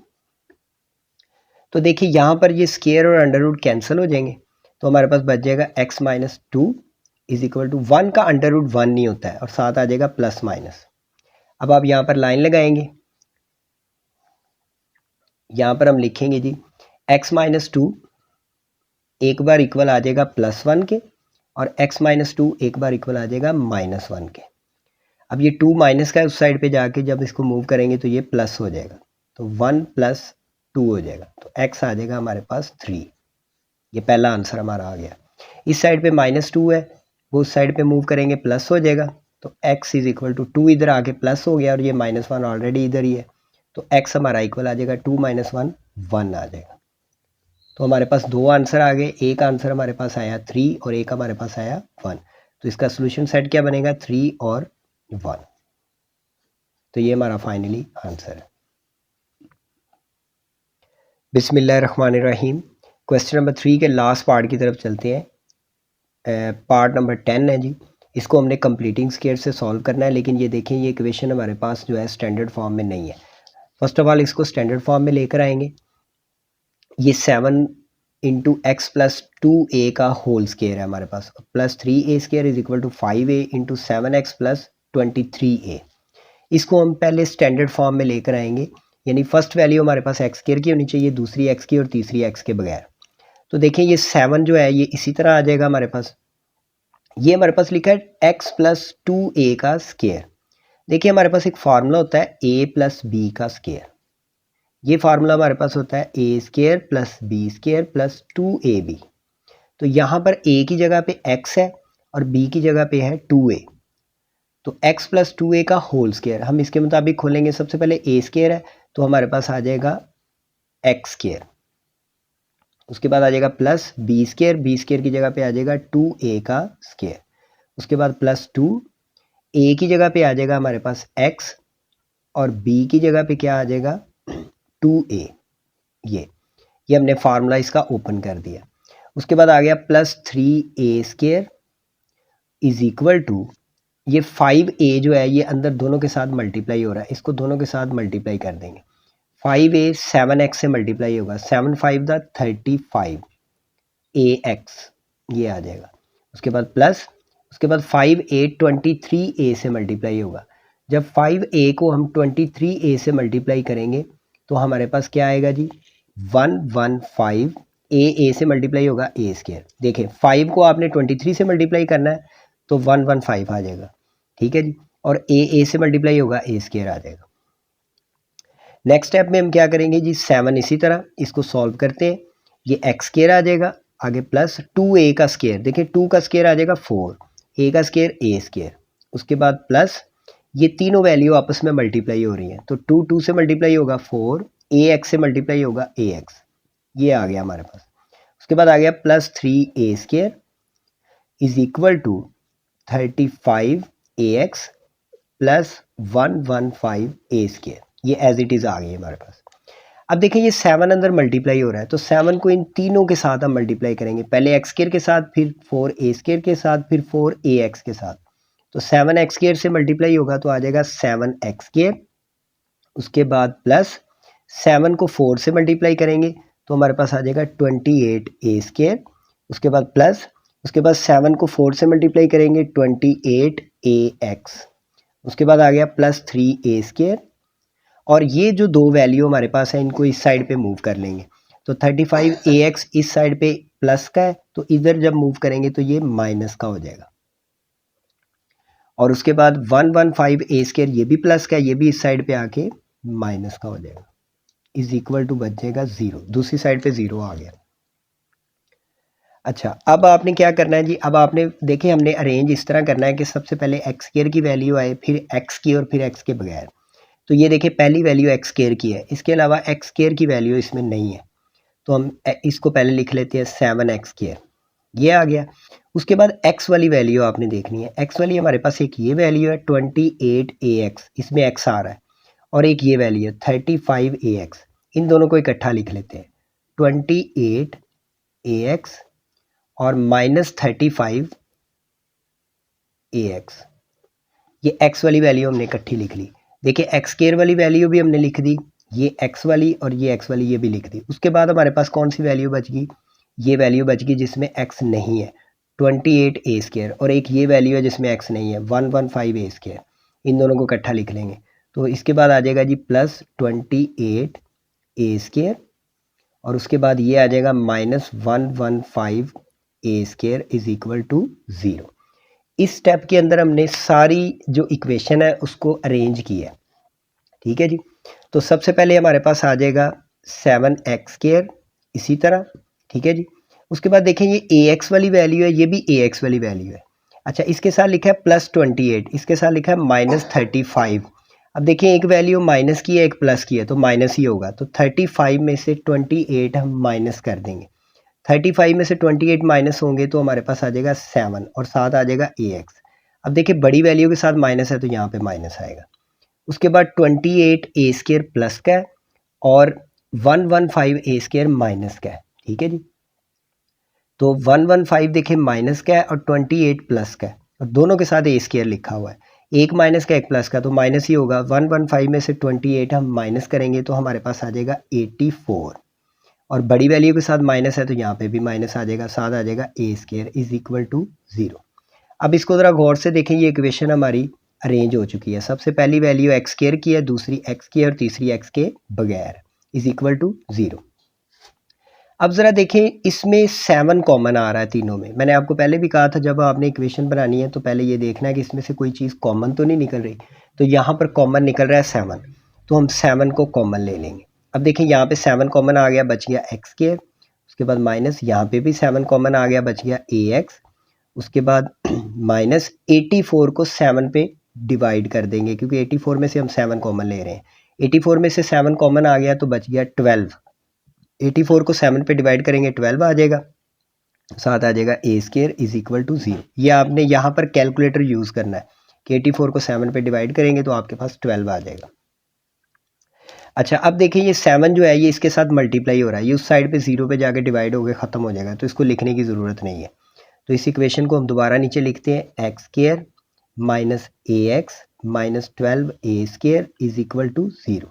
तो देखिए यहाँ पर ये स्क्वायर और अंडर रूट कैंसिल हो जाएंगे, तो हमारे पास बच जाएगा x minus 2 is equal to 1 का अंडर रूट 1 नहीं होता है, और साथ आ जाएगा प्लस माइनस। अब आप यहाँ पर लाइन लगाएंगे, यहाँ पर हम लिखेंगे जी x माइनस 2 एक बार इक्वल आ जाएगा +1 के, और x माइनस 2 एक बार इक्वल आ जाएगा -1 के। अब ये 2 माइनस का है, उस साइड पे जाके जब इसको मूव करेंगे तो ये प्लस हो जाएगा, तो 1 + 2 हो जाएगा, तो x आ जाएगा हमारे पास 3। ये पहला आंसर हमारा आ गया। इस साइड पे -2 है, वो उस साइड पे मूव करेंगे प्लस हो जाएगा, तो x इज इक्वल टू 2 इधर आके प्लस हो गया, और ये -1 ऑलरेडी इधर ही है, तो x हमारा इक्वल आ जाएगा 2 - 1 1 आ जाएगा। तो हमारे पास दो आंसर आ गए, एक आंसर हमारे पास आया 3 और एक हमारे पास आया 1। तो इसका सोल्यूशन सेट क्या बनेगा? 3 और 1। तो ये हमारा फाइनली आंसर है। बिस्मिल्लाहिर्रहमानिर्रहीम। क्वेश्चन नंबर 3 के लास्ट पार्ट की तरफ चलते हैं। पार्ट नंबर 10 है जी, इसको हमने कंप्लीटिंग स्क्वायर से सॉल्व करना है, लेकिन ये देखें ये इक्वेशन हमारे पास जो है स्टैंडर्ड फॉर्म में नहीं है। फर्स्ट ऑफ ऑल इसको स्टैंडर्ड फॉर्म में लेकर आएंगे। ये 7 इंटू एक्स प्लस 2a का होल स्क्वायर है हमारे पास, plus 3a square is equal to 5a into 7x plus 23a। इसको हम पहले स्टैंडर्ड फॉर्म में लेकर आएंगे, यानी फर्स्ट वैल्यू हमारे पास एक्स स्क्वायर की होनी चाहिए, दूसरी एक्स की और तीसरी एक्स के बगैर। तो देखें ये 7 जो है ये इसी तरह आ जाएगा हमारे पास। ये हमारे पास लिखा है एक्स प्लस 2a का स्क्वायर। देखिए हमारे पास एक फार्मूला होता है a प्लस b का स्क्वायर। ये फार्मूला हमारे पास होता है a square plus b square plus 2ab। तो यहाँ पर a की जगह पे x है और b की जगह पे है 2a। तो x प्लस 2a का होल स्केयर हम इसके मुताबिक खोलेंगे। सबसे पहले a स्केयर है तो हमारे पास आ जाएगा x स्केयर, उसके बाद आ जाएगा plus b square, b square की जगह पे आ जाएगा 2a का स्केयर, उसके बाद प्लस 2 a की जगह पे आ जाएगा हमारे पास x और b की जगह पे क्या आ जाएगा 2a। ये हमने फार्मूला इसका ओपन कर दिया। उसके बाद आ गया plus 3a square is equal to, ये 5a जो है ये अंदर दोनों के साथ मल्टीप्लाई हो रहा है, इसको दोनों के साथ मल्टीप्लाई कर देंगे। 5a 7x से मल्टीप्लाई होगा, 7 5 दा 35 ax ये आ जाएगा। उसके बाद प्लस, उसके बाद 5a 23a से मल्टीप्लाई होगा। जब 5a को हम 23a से मल्टीप्लाई करेंगे तो हमारे पास क्या आएगा जी 115 a से मल्टीप्लाई होगा a स्केयर। देखिए 5 को आपने 23 से मल्टीप्लाई करना है तो 115 आ जाएगा, ठीक है जी, और a से मल्टीप्लाई होगा a स्केयर आ जाएगा। नेक्स्ट स्टेप में हम क्या करेंगे जी 7 इसी तरह इसको सॉल्व करते हैं, ये x स्केयर आ जाएगा, आगे प्लस 2a का स्केयर, देखिए 2 का स्केयर आ जाएगा 4, a का स्केयर a स्केयर, उसके बाद प्लस ये तीनों वैल्यू आपस में मल्टीप्लाई हो रही हैं तो 2 से मल्टीप्लाई होगा 4, ax से मल्टीप्लाई होगा ax, ये आ गया हमारे पास। उसके बाद आ गया plus 3a square is equal to 35 ax plus 115 a square, ये एज इट इज़ आ गई हमारे पास। अब देखिए ये 7 अंदर मल्टीप्लाई हो रहा है तो 7 को इन तीनों के साथ हम मल्टीप्लाई करेंगे, पहले एक्स स्केयर के साथ, फिर 4a स्केयर के साथ, फिर 4ax के साथ। तो 7x स्केयर से मल्टीप्लाई होगा तो आ जाएगा 7x स्केयर, उसके बाद प्लस 7 को 4 से मल्टीप्लाई करेंगे तो हमारे पास आ जाएगा 28a स्केयर, उसके बाद प्लस, उसके बाद 7 को 4 से मल्टीप्लाई करेंगे 28ax, उसके बाद आ गया प्लस 3a स्केयर, और ये जो दो वैल्यू हमारे पास है इनको इस साइड पे मूव कर लेंगे तो 35ax इस साइड पे प्लस का है तो इधर जब मूव करेंगे तो ये माइनस का हो जाएगा, और उसके बाद 115a स्केयर ये भी प्लस का है, ये भी इस साइड पे आके माइनस का हो जाएगा, इज इक्वल टू बच जाएगा 0, दूसरी साइड पे 0 आ गया। अच्छा अब आपने क्या करना है जी, अब आपने देखिए हमने अरेंज इस तरह करना है कि सबसे पहले एक्स स्केयर की वैल्यू आए, फिर एक्स की, और फिर एक्स के बगैर। तो ये देखिए पहली वैल्यू एक्स स्केयर की है, इसके अलावा एक्स स्केयर की वैल्यू इसमें नहीं है तो हम इसको पहले लिख लेते हैं 7x स्केयर, ये आ गया। उसके बाद x वाली वैल्यू आपने देखनी है, x वाली हमारे पास एक ये वैल्यू है 28ax, इसमें x आ रहा है, और एक ये वैल्यू है 35ax, इन दोनों को इकट्ठा लिख लेते हैं 28ax और माइनस 35ax, ये x वाली वैल्यू हमने इकट्ठी लिख ली। देखिए एक्स स्केयर वाली वैल्यू भी हमने लिख दी, ये x वाली और ये x वाली ये भी लिख दी। उसके बाद हमारे पास कौन सी वैल्यू बच गई, ये वैल्यू बच गई जिसमें x नहीं है 28a स्केयर, और एक ये वैल्यू है जिसमें x नहीं है 115a स्केयर, इन दोनों को इकट्ठा लिख लेंगे तो इसके बाद आ जाएगा जी प्लस 28a स्केयर, और उसके बाद ये आ जाएगा minus 115a square is equal to 0। इस स्टेप के अंदर हमने सारी जो इक्वेशन है उसको अरेंज किया, ठीक है जी। तो सबसे पहले हमारे पास आ जाएगा 7x स्केयर इसी तरह, ठीक है जी। उसके बाद देखें ये ax वाली वैल्यू है, ये भी ax वाली वैल्यू है। अच्छा इसके साथ लिखा है प्लस 28, इसके साथ लिखा है माइनस 35। अब देखिए एक वैल्यू माइनस की है एक प्लस की है तो माइनस ही होगा, तो 35 में से 28 हम माइनस कर देंगे, 35 में से 28 माइनस होंगे तो हमारे पास आ जाएगा 7 और साथ आ जाएगा ax। अब देखिए बड़ी वैल्यू के साथ माइनस है तो यहाँ पे माइनस आएगा। उसके बाद 28a स्केयर प्लस का है और 115a स्केयर माइनस का है, ठीक है जी। तो 115 देखिए माइनस का है और 28 प्लस का है, और दोनों के साथ a स्केयर लिखा हुआ है, एक माइनस का एक प्लस का तो माइनस ही होगा। 115 में से 28 हम माइनस करेंगे तो हमारे पास आ जाएगा 84, और बड़ी वैल्यू के साथ माइनस है तो यहाँ पे भी माइनस आ जाएगा, साथ आ जाएगा a square is equal to 0। अब इसको ज़रा गौर से देखें, ये इक्वेशन हमारी अरेंज हो चुकी है। सबसे पहली वैल्यू एक्स स्केयर की है, दूसरी एक्स की है, और तीसरी एक्स के बगैर इज इक्वल टू 0। अब ज़रा देखें इसमें 7 कॉमन आ रहा है तीनों में। मैंने आपको पहले भी कहा था जब आपने इक्वेशन बनानी है तो पहले ये देखना है कि इसमें से कोई चीज़ कॉमन तो नहीं निकल रही, तो यहाँ पर कॉमन निकल रहा है 7, तो हम 7 को कॉमन ले लेंगे। अब देखें यहाँ पे 7 कॉमन आ गया, बच गया एक्स स्केयर, उसके बाद माइनस यहाँ पे भी 7 कॉमन आ गया, बच गया ax, उसके बाद माइनस 84 को 7 पे डिवाइड कर देंगे, क्योंकि 84 में से हम 7 कॉमन ले रहे हैं। 84 में से 7 कॉमन आ गया तो बच गया 12। 84 को 7 पे डिवाइड करेंगे 12 आ जाएगा, साथ आ जाएगा ए स्केयर इज इक्वल टू 0। ये आपने यहाँ पर कैलकुलेटर यूज़ करना है कि 84 को 7 पे डिवाइड करेंगे तो आपके पास 12 आ जाएगा। अच्छा, अब देखिए ये 7 जो है ये इसके साथ मल्टीप्लाई हो रहा है, ये उस साइड पे 0 पे जाके डिवाइड हो गया ख़त्म हो जाएगा, तो इसको लिखने की ज़रूरत नहीं है। तो इस इक्वेशन को हम दोबारा नीचे लिखते हैं, x square minus A x minus 12 A square is equal to 0।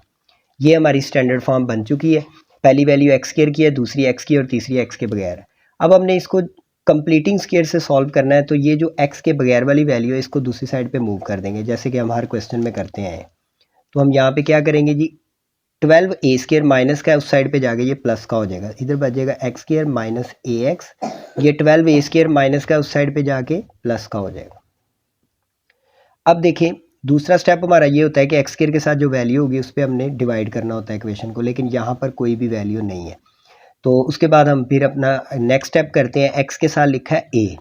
ये हमारी स्टैंडर्ड फॉर्म बन चुकी है। पहली वैल्यू एक्स स्केयर की है, दूसरी एक्स की और तीसरी एक्स के बगैर है। अब हमने इसको कंप्लीटिंग स्केयर से सॉल्व करना है, तो ये जो एक्स के बगैर वाली वैल्यू है इसको दूसरी साइड पे मूव कर देंगे, जैसे कि हम हर क्वेश्चन में करते हैं। तो हम यहाँ पे क्या करेंगे जी, 12 ए स्केयर माइनस का है, उस साइड पे जाके ये प्लस का हो जाएगा, इधर बच जाएगा x square minus A x. ये 12 ए स्केयर माइनस का है, उस साइड पे जाके प्लस का हो जाएगा। अब देखें दूसरा स्टेप हमारा ये होता है कि एक्स स्केयर के साथ जो वैल्यू होगी उस पर हमने डिवाइड करना होता है इक्वेशन को, लेकिन यहाँ पर कोई भी वैल्यू नहीं है। तो उसके बाद हम फिर अपना नेक्स्ट स्टेप करते हैं। एक्स के साथ लिखा है ए,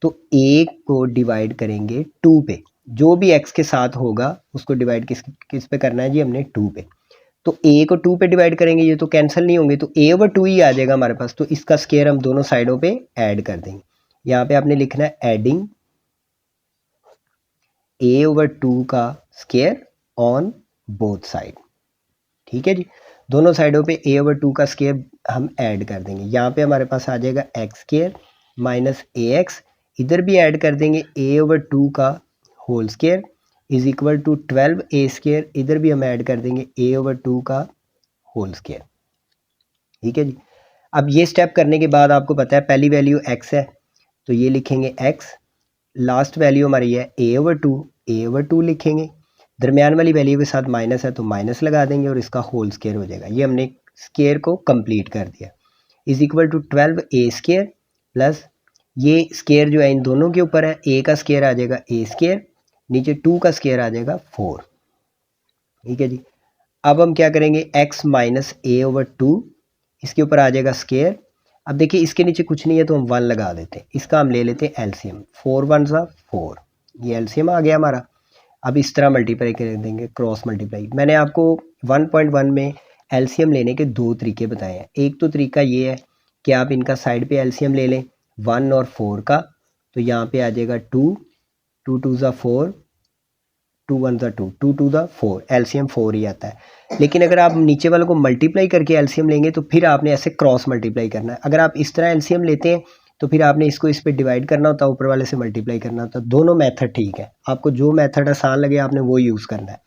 तो ए को डिवाइड करेंगे 2 पे। जो भी एक्स के साथ होगा उसको डिवाइड किस पे करना है जी, हमने 2 पे। तो ए को 2 पे डिवाइड करेंगे, ये तो कैंसिल नहीं होंगे, तो a/2 ही आ जाएगा हमारे पास। तो इसका स्केयर हम दोनों साइडों पे ऐड कर देंगे। यहाँ पे आपने लिखना है एडिंग a/2 का स्केयर ऑन बोथ साइड। ठीक है जी, दोनों साइडों पे a/2 का स्केयर हम ऐड कर देंगे। यहाँ पे हमारे पास आ जाएगा x square minus A x, इधर भी ऐड कर देंगे a/2 का whole square is equal to 12 A square, इधर भी हम ऐड कर देंगे a/2 का होल स्केयर। ठीक है जी, अब ये स्टेप करने के बाद आपको पता है पहली वैल्यू x है, तो ये लिखेंगे x, लास्ट वैल्यू हमारी है a/2 लिखेंगे, दरमियान वाली वैल्यू के साथ माइनस है तो माइनस लगा देंगे और इसका होल स्केयर हो जाएगा। ये हमने स्केयर को कंप्लीट कर दिया, is equal to 12 A square plus ये स्केयर जो है इन दोनों के ऊपर है, ए का स्केयर आ जाएगा ए स्केयर, नीचे 2 का स्केयर आ जाएगा 4। ठीक है जी, अब हम क्या करेंगे, x माइनस a/2, इसके ऊपर आ जाएगा स्केयर। अब देखिए इसके नीचे कुछ नहीं है तो हम 1 लगा देते हैं, इसका हम ले लेते हैं एलसीएम, 4 1 4, ये एलसीएम आ गया हमारा। अब इस तरह मल्टीप्लाई कर देंगे, क्रॉस मल्टीप्लाई। मैंने आपको 1.1 में एलसीएम लेने के 2 तरीके बताए हैं। एक तो तरीका ये है कि आप इनका साइड पे एलसीएम ले लें 1 और 4 का, तो यहाँ पे आ जाएगा 2 2 2 4, 2 1 2, 2 2 4, एलसीएम 4 ही आता है। लेकिन अगर आप नीचे वालों को मल्टीप्लाई करके एलसीएम लेंगे तो फिर आपने ऐसे क्रॉस मल्टीप्लाई करना है। अगर आप इस तरह एलसीएम लेते हैं तो फिर आपने इसको इस पे डिवाइड करना होता है, ऊपर वाले से मल्टीप्लाई करना होता है। दोनों मेथड ठीक है, आपको जो मेथड आसान लगे आपने वो यूज़ करना है।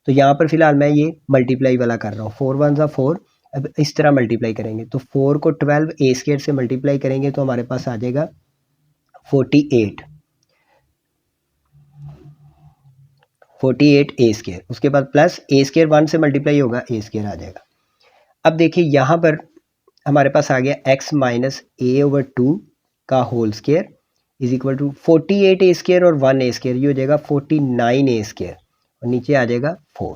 तो यहाँ पर फिलहाल मैं ये मल्टीप्लाई वाला कर रहा हूँ, 4 1 4। अब इस तरह मल्टीप्लाई करेंगे तो 4 को 12 ए स्केयर से मल्टीप्लाई करेंगे तो हमारे पास आ जाएगा 48 ए स्केयर, उसके बाद प्लस ए स्केयर 1 से मल्टीप्लाई होगा, ए स्केयर आ जाएगा। अब देखिए यहाँ पर हमारे पास आ गया x माइनस a/2 का whole square is equal to 48 A square और 1 ए स्केयर, ये हो जाएगा 49 ए स्केयर और नीचे आ जाएगा 4।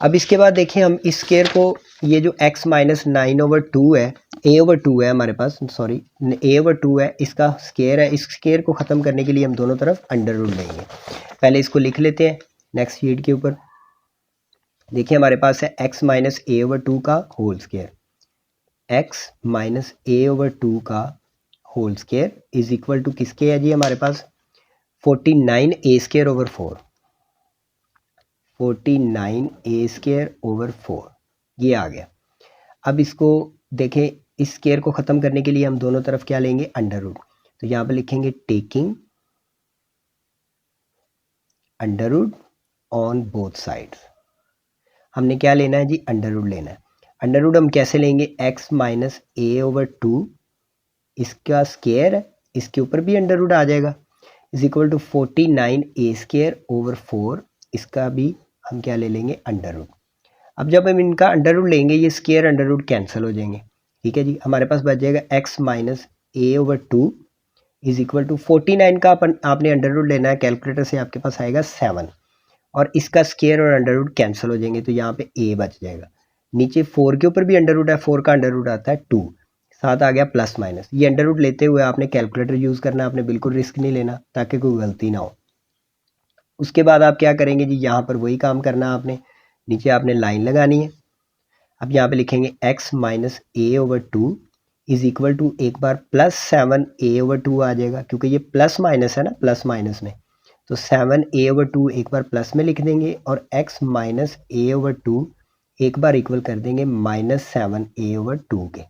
अब इसके बाद देखिए हम इस स्केयर को, ये जो x माइनस 9/2 है, a/2 है हमारे पास, सॉरी a/2 है, इसका स्केयर है। इस स्केयर को ख़त्म करने के लिए हम दोनों तरफ अंडर रूट लेंगे। पहले इसको लिख लेते हैं नेक्स्ट शीट के ऊपर। देखिए हमारे पास है x माइनस a/2 का whole square, x minus a/2 का whole square is equal to किसके है जी, हमारे पास 49 A square over 4, 49 A square over 4 ये आ गया। अब इसको देखें, इस स्केयर को ख़त्म करने के लिए हम दोनों तरफ क्या लेंगे, अंडर रूट। तो यहाँ पे लिखेंगे taking under root on both sides. हमने क्या लेना है जी, अंडर रूट लेना है। अंडर रूट हम कैसे लेंगे, x माइनस a/2 इसका स्केयर है, इसके ऊपर भी अंडर रूट आ जाएगा, is equal to 49 A square over 4, इसका भी हम क्या ले लेंगे, अंडर रूट। अब जब हम इनका अंडर रूट लेंगे ये स्केयर अंडर रूट कैंसिल हो जाएंगे। ठीक है जी, हमारे पास बच जाएगा x minus a/2 is equal to 49 का आपने अंडर रूट लेना है, कैलकुलेटर से आपके पास आएगा 7 और इसका स्केयर और अंडर रूट कैंसिल हो जाएंगे, तो यहाँ पे a बच जाएगा। नीचे 4 के ऊपर भी अंडर रूट है, 4 का अंडर रूट आता है 2, साथ आ गया प्लस माइनस। ये अंडर रूट लेते हुए आपने कैलकुलेटर यूज़ करना है, आपने बिल्कुल रिस्क नहीं लेना ताकि कोई गलती ना हो। उसके बाद आप क्या करेंगे जी, यहाँ पर वही काम करना है आपने, नीचे आपने लाइन लगानी है। अब यहाँ पे लिखेंगे x minus A over two is equal to, एक बार प्लस 7a ओवर टू आ जाएगा, क्योंकि ये प्लस माइनस है ना, प्लस माइनस में, तो 7a ओवर टू एक बार प्लस में लिख देंगे और x minus A over two एक बार इक्वल कर देंगे माइनस 7a ओवर टू के।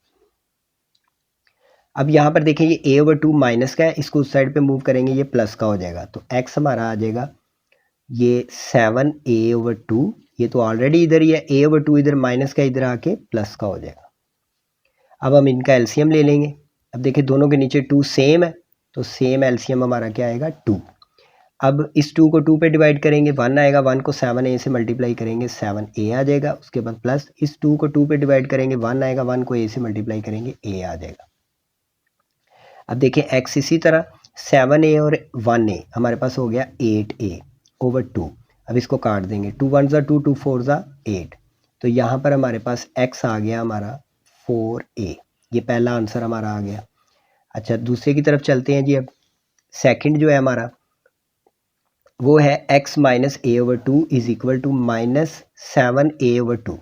अब यहाँ पर देखें ये a ओवर टू माइनस का है, इसको उस साइड पे मूव करेंगे, ये प्लस का हो जाएगा, तो x हमारा आ जाएगा ये 7a ओवर टू, ये तो ऑलरेडी इधर ही है, a ओवर टू इधर माइनस का इधर आके प्लस का हो जाएगा। अब हम इनका एलसीएम ले लेंगे। अब देखिए दोनों के नीचे 2 सेम है, तो सेम एलसीएम हमारा क्या आएगा 2। अब इस 2 को 2 पे डिवाइड करेंगे, 1 आएगा, 1 को 7a से मल्टीप्लाई करेंगे 7a आ जाएगा। उसके बाद प्लस इस 2 को 2 पे डिवाइड करेंगे, 1 आएगा, 1 को a से मल्टीप्लाई करेंगे a आ जाएगा। अब देखिए x इसी तरह 7a और 1a हमारे पास हो गया 8a ओवर 2। अब इसको काट देंगे, 2 1 2, 2 4 8, तो यहाँ पर हमारे पास x आ गया हमारा 4a, ये पहला आंसर हमारा आ गया। अच्छा दूसरे की तरफ चलते हैं जी। अब सेकंड जो है हमारा वो है x minus A over two is equal to minus 7a over two.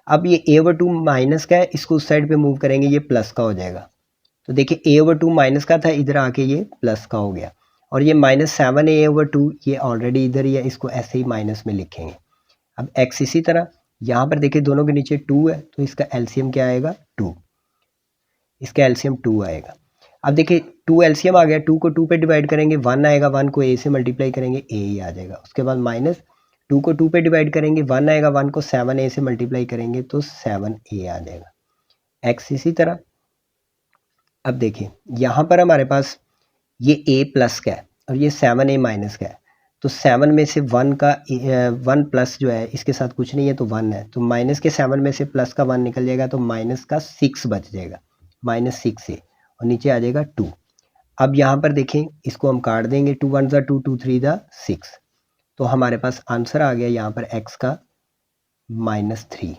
अब ये a ओवर टू माइनस का है, इसको उस साइड पे मूव करेंगे, ये प्लस का हो जाएगा। तो देखिए a ओवर टू माइनस का था, इधर आके ये प्लस का हो गया, और ये माइनस 7a ओवर टू ये ऑलरेडी इधर ही है, इसको ऐसे ही माइनस में लिखेंगे। अब x इसी तरह यहाँ पर देखिए दोनों के नीचे 2 है, तो इसका एलसीएम क्या आएगा 2, इसका एलसीएम 2 आएगा। अब देखिए 2 एलसीएम आ गया, 2 को 2 पे डिवाइड करेंगे, 1 आएगा, 1 को a से मल्टीप्लाई करेंगे a ही आ जाएगा। उसके बाद माइनस 2 को 2 पे डिवाइड करेंगे, 1 आएगा, 1 को 7a से मल्टीप्लाई करेंगे तो 7a आ जाएगा। x इसी तरह। अब देखिए यहाँ पर हमारे पास ये a प्लस का है और ये 7a माइनस का है, तो 7 में से 1 का 1 प्लस जो है इसके साथ कुछ नहीं है तो 1 है, तो माइनस के 7 में से प्लस का 1 निकल जाएगा, तो माइनस का 6 बच जाएगा, माइनस 6 है, और नीचे आ जाएगा 2। अब यहाँ पर देखें इसको हम काट देंगे, 2 1 2, 2 3 6, तो हमारे पास आंसर आ गया यहाँ पर x का -3।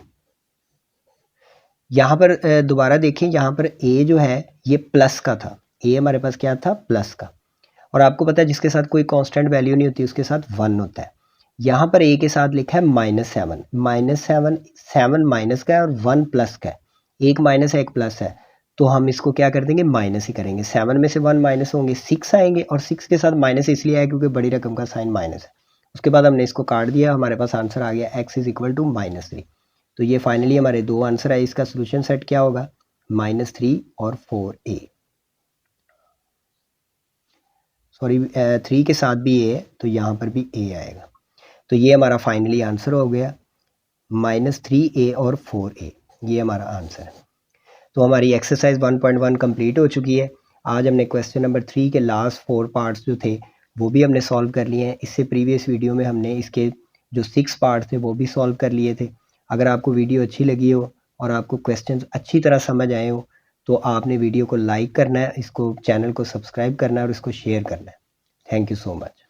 यहाँ पर दोबारा देखें, यहाँ पर a जो है ये प्लस का था, a हमारे पास क्या था प्लस का, और आपको पता है जिसके साथ कोई कांस्टेंट वैल्यू नहीं होती उसके साथ 1 होता है। यहाँ पर a के साथ लिखा है -7, -7, 7 माइनस का है और 1 प्लस का है, एक माइनस है एक प्लस है, तो हम इसको क्या कर देंगे माइनस ही करेंगे। 7 में से 1 माइनस होंगे 6 आएंगे, और 6 के साथ माइनस इसलिए आया क्योंकि बड़ी रकम का साइन माइनस है। उसके बाद हमने इसको काट दिया, हमारे पास आंसर आ गया x इज इक्वल टू -3। तो ये फाइनली हमारे दो आंसर है, इसका सोल्यूशन सेट क्या होगा -3 और 4a। सॉरी 3 के साथ भी a है तो यहाँ पर भी a आएगा। तो ये हमारा फाइनली आंसर हो गया -3a और 4a, ये हमारा आंसर है। तो हमारी एक्सरसाइज 1.1 कंप्लीट हो चुकी है। आज हमने क्वेश्चन नंबर 3 के लास्ट 4 पार्ट्स जो थे वो भी हमने सॉल्व कर लिए हैं। इससे प्रीवियस वीडियो में हमने इसके जो 6 पार्ट थे वो भी सॉल्व कर लिए थे। अगर आपको वीडियो अच्छी लगी हो और आपको क्वेश्चंस अच्छी तरह समझ आए हो तो आपने वीडियो को लाइक करना है, इसको चैनल को सब्सक्राइब करना है और इसको शेयर करना है। Thank you so much.